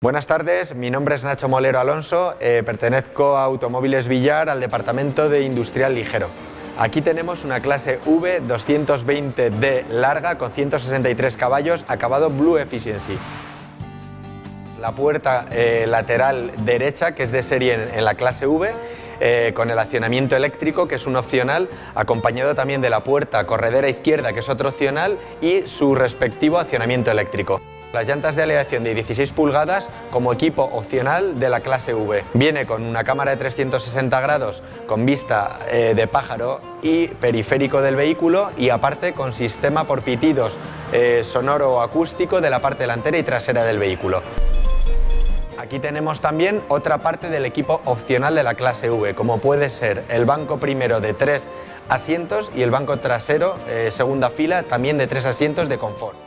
Buenas tardes, mi nombre es Nacho Molero Alonso, pertenezco a Automóviles Villar al departamento de Industrial Ligero. Aquí tenemos una clase V 220D larga con 163 caballos, acabado Blue Efficiency. La puerta lateral derecha, que es de serie en la clase V, con el accionamiento eléctrico, que es un opcional, acompañado también de la puerta corredera izquierda, que es otro opcional, y su respectivo accionamiento eléctrico. Las llantas de aleación de 16 pulgadas como equipo opcional de la clase V. Viene con una cámara de 360 grados con vista de pájaro y periférico del vehículo, y aparte con sistema por pitidos sonoro o acústico de la parte delantera y trasera del vehículo. Aquí tenemos también otra parte del equipo opcional de la clase V, como puede ser el banco primero de 3 asientos y el banco trasero, segunda fila, también de 3 asientos de confort.